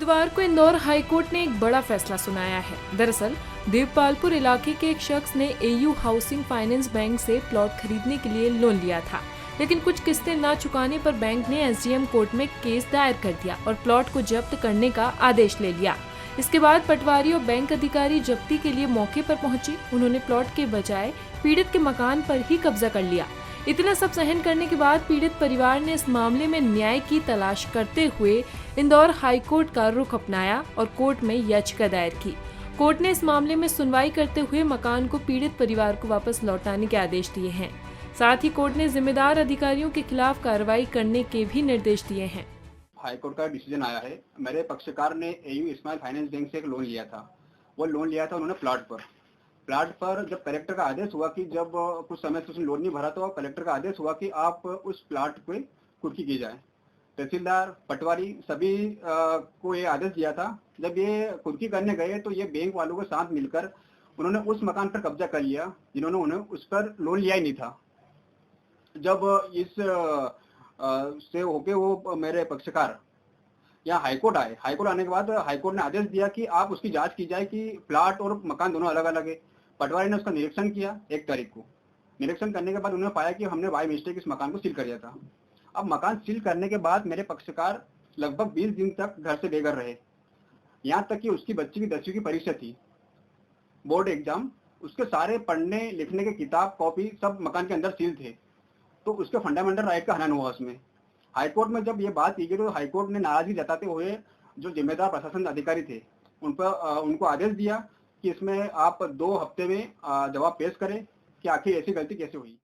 बुधवार को इंदौर हाईकोर्ट ने एक बड़ा फैसला सुनाया है। दरअसल देवपालपुर इलाके के एक शख्स ने एयू हाउसिंग फाइनेंस बैंक से प्लॉट खरीदने के लिए लोन लिया था, लेकिन कुछ किस्तें न चुकाने पर बैंक ने एसडीएम कोर्ट में केस दायर कर दिया और प्लॉट को जब्त करने का आदेश ले लिया। इसके बाद पटवारी और बैंक अधिकारी जब्ती के लिए मौके पर पहुंचे। उन्होंने प्लॉट के बजाय पीड़ित के मकान पर ही कब्जा कर लिया। इतना सब सहन करने के बाद पीड़ित परिवार ने इस मामले में न्याय की तलाश करते हुए इंदौर हाईकोर्ट का रुख अपनाया और कोर्ट में याचिका दायर की। कोर्ट ने इस मामले में सुनवाई करते हुए मकान को पीड़ित परिवार को वापस लौटाने के आदेश दिए हैं। साथ ही कोर्ट ने जिम्मेदार अधिकारियों के खिलाफ कार्रवाई करने के भी निर्देश दिए हैं। हाईकोर्ट का डिसीजन आया है। मेरे पक्षकार ने एयू स्मॉल फाइनेंस बैंक से एक लोन लिया था। वो लोन लिया था उन्होंने प्लाट पर जब कलेक्टर का आदेश हुआ कि जब कुछ समय से उसने लोन नहीं भरा तो कलेक्टर का आदेश हुआ कि आप उस प्लाट पे कुर्की की जाए। तहसीलदार, पटवारी सभी को ये आदेश दिया था। जब ये कुर्की करने गए तो ये बैंक वालों के साथ मिलकर उन्होंने उस मकान पर कब्जा कर लिया जिन्होंने उन्हें उस पर लोन लिया ही नहीं था। जब इस से होके वो मेरे पक्षकार यहाँ हाईकोर्ट आए। हाईकोर्ट आने के बाद हाईकोर्ट ने आदेश दिया कि आप उसकी जांच की जाए कि प्लाट और मकान दोनों अलग अलग है। पटवारी ने उसका निरीक्षण किया 1 तारीख को। निरीक्षण करने के बाद उन्होंने पाया कि हमने बाय मिस्टेक इस मकान को सील कर दिया था। अब मकान सील करने के बाद मेरे पक्षकार लगभग 20 दिन तक घर से बेघर रहे। यहाँ तक कि उसकी बच्ची की 10वीं की परीक्षा थी, बोर्ड एग्जाम। उसके सारे पढ़ने लिखने के किताब कॉपी सब मकान के अंदर सील थे, तो उसके फंडामेंटल राइट का हनन हुआ उसमें। हाईकोर्ट में जब ये बात की गई तो हाईकोर्ट ने नाराजगी जताते हुए जो जिम्मेदार प्रशासन अधिकारी थे उनको आदेश दिया कि इसमें आप 2 हफ्ते में जवाब पेश करें कि आखिर ऐसी गलती कैसे हुई।